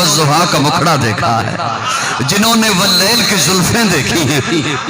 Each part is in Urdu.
والضحیٰ کا مکھڑا دیکھا ہے، جنہوں نے واللیل کی زلفیں دیکھی ہیں،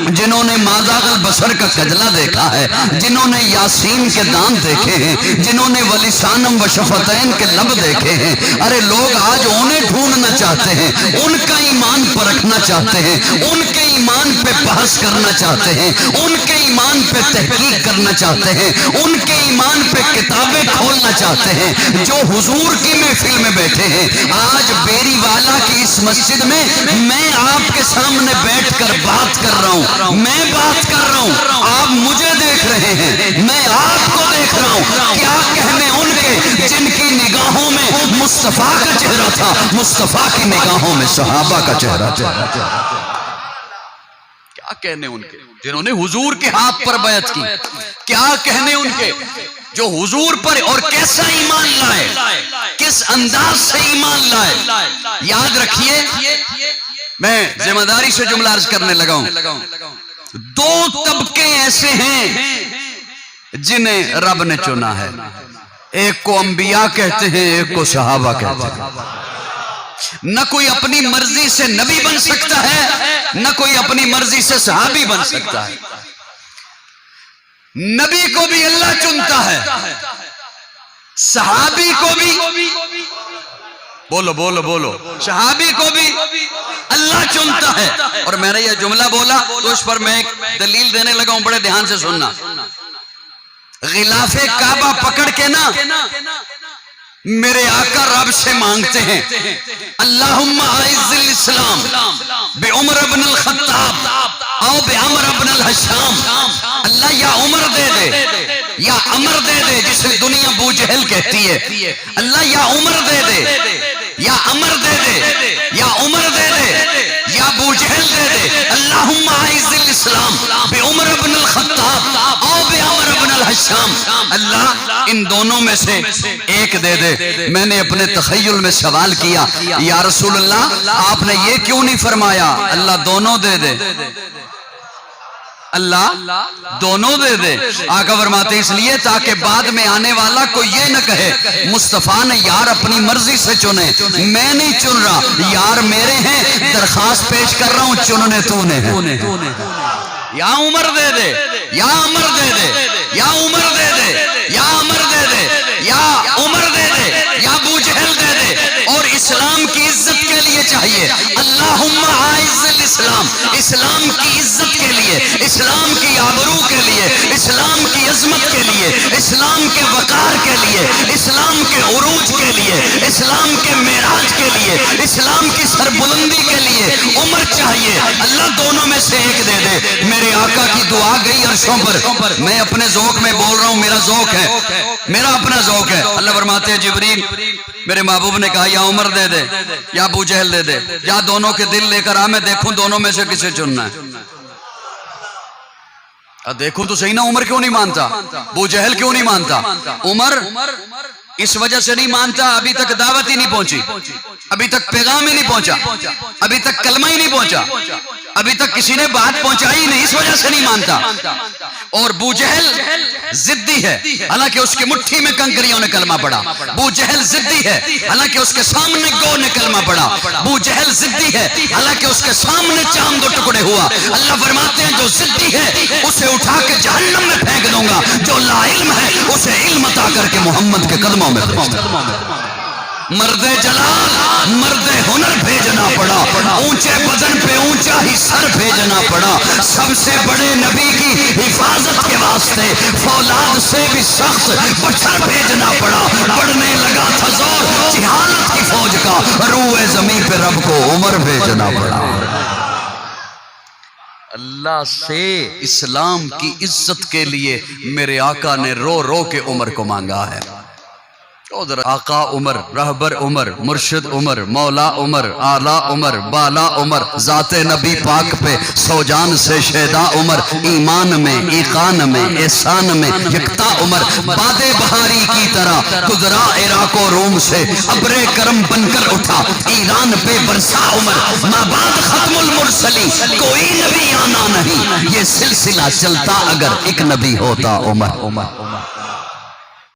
جنہوں نے ما ذاق البصر کا کجلا دیکھا ہے، جنہوں نے یاسین کے دان دیکھے ہیں، جنہوں نے ولسانم و شفتین کے لب دیکھے ہیں، ارے لوگ آج انہیں ڈھونڈنا چاہتے ہیں، ان کا ایمان پرکھنا چاہتے ہیں، ان کے ایمان پہ بحث کرنا چاہتے ہیں، ان کے ایمان پہ تحقیق کرنا چاہتے ہیں، ان کے ایمان پہ کتابیں کھولنا چاہتے ہیں، جو حضور کی محفل میں بیٹھے ہیں۔ آج بیری والا کی اس مسجد میں میں آپ کے سامنے بیٹھ کر بات کر رہا ہوں، میں بات کر رہا ہوں، آپ مجھے دیکھ رہے ہیں، میں آپ کو دیکھ رہا ہوں۔ کیا کہنے ان کے جن کی نگاہوں میں مصطفیٰ کا چہرہ تھا، مصطفیٰ کی نگاہوں میں صحابہ کا چہرہ تھا۔ کیا کہنے ان کے جنہوں نے حضور کے ہاتھ پر بیعت کی، کیا کہنے ان کے جو حضور پر اور کیسا ایمان لائے، کس انداز سے ایمان لائے۔ یاد رکھیے، میں ذمہ داری سے جملہ عرض کرنے لگا ہوں، دو طبقے ایسے ہیں جنہیں رب نے چنا ہے، ایک کو انبیاء کہتے ہیں، ایک کو صحابہ کہتے ہیں۔ نہ کوئی اپنی مرضی سے نبی بن سکتا ہے، نہ کوئی اپنی مرضی سے صحابی بن سکتا ہے۔ نبی کو بھی اللہ چنتا ہے، صحابی کو بھی، بولو بولو بولو، صحابی کو بھی اللہ چنتا ہے۔ اور میں نے یہ جملہ بولا تو اس پر میں ایک دلیل دینے لگا ہوں، بڑے دھیان سے سننا۔ غلاف کعبہ پکڑ کے نا میرے آقا رب سے مانگتے ہیں، اللہم اعز الاسلام بعمر بن الخطاب او بعمر بن الحشام۔ اللہ یا عمر دے دے یا عمر دے دے، جسے دنیا ابو جہل کہتی ہے، اللہ یا عمر دے دے یا عمر دے دے یا عمر دے دے یا ابو جہل دے دے۔ اللہم اعز الاسلام بعمر بن الخطاب او بعمر بن الحشام۔ اللہ ان دونوں میں سے ایک دے دے۔ میں نے اپنے تخیل میں سوال کیا، یا رسول اللہ آپ نے یہ کیوں نہیں فرمایا اللہ دونوں دے دے، اللہ دونوں دے دے؟ آقا فرماتے اس لیے تاکہ بعد میں آنے والا کوئی یہ نہ کہے مصطفیٰ نے یار اپنی مرضی سے چنے، میں نہیں چن رہا، یار میرے ہیں، درخواست پیش کر رہا ہوں، چننے تو نے ہیں۔ یا عمر دے دے یا عمر دے دے یا عمر دے دے یا عمر دے دے یا عمر دے دے یا ابو جہل دے دے۔ اور اسلام کی عزت کے لیے چاہیے اللہم اعز الاسلام، اسلام کی عزت کے لیے، اسلام کی آبرو کے لیے، اسلام کی عظمت کے لیے، اسلام کے وقار کے لیے، اسلام کے عروج کے لیے، اسلام کے معراج کے لیے، اسلام کی سربلندی کے لیے عمر چاہیے۔ اللہ دونوں میں سے ایک دے دے۔ میرے آقا کی دعا گئی عرشوں پر، میں اپنے ذوق میں بول رہا ہوں، میرا ذوق ہے، میرا اپنا ذوق ہے۔ اللہ فرماتے ہیں جبریل میرے محبوب نے کہا یا عمر دے دے یا ابو جہل دے دے، یا دونوں کے دل لے کر آ، میں دیکھوں دونوں میں سے کسے چننا ہے۔ دیکھوں تو صحیح نا، عمر کیوں نہیں مانتا، ابو جہل کیوں نہیں مانتا؟ عمر اس وجہ سے نہیں مانتا، ابھی تک دعوت ہی نہیں پہنچی، ابھی تک پیغام ہی نہیں پہنچا، ابھی تک کلمہ ہی نہیں پہنچا، ابھی تک کسی نے بات پہنچائی نہیں، اس وجہ سے نہیں مانتا۔ اور ابو جہل ضدی ہے، حالانکہ اس کی مٹھی میں کنکریوں نے کلمہ پڑھا۔ ابو جہل ضدی ہے، حالانکہ اس کے سامنے گو نے کلمہ پڑھا۔ ابو جہل ضدی ہے، حالانکہ اس کے سامنے چاند دو ٹکڑے ہوا۔ اللہ فرماتے ہیں جو ضدی ہے اسے اٹھا کے جہنم میں پھینک دوں گا، جو لا علم ہے اسے علم عطا کر کے محمد کے قدموں میں بھیج دوں گا۔ مرد جلال مرد ہنر بھیجنا پڑا، اونچے بدن پہ اونچا ہی سر بھیجنا پڑا، سب سے بڑے نبی کی حفاظت کے واسطے فولاد سے بھی سخت بچھر بھیجنا پڑا۔ بڑھنے لگا تھا زور جہالت کی فوج کا، روئے زمین پہ رب کو عمر بھیجنا پڑا۔ اللہ سے اسلام کی عزت کے لیے میرے آقا نے رو رو کے عمر کو مانگا ہے۔ آقا عمر، رہبر عمر، مرشد عمر، مولا عمر، اعلیٰ عمر، بالا عمر، ذات نبی پاک پہ سو جان سے شیدا عمر، ایمان میں، ایقان میں، احسان میں یکتا عمر، باد بہاری کی طرح گزرا عراق و روم سے، ابر کرم بن کر اٹھا ایران پہ برسا عمر، مابعد ختم المرسلی کوئی نبی آنا نہیں، یہ سلسلہ چلتا اگر ایک نبی ہوتا عمر۔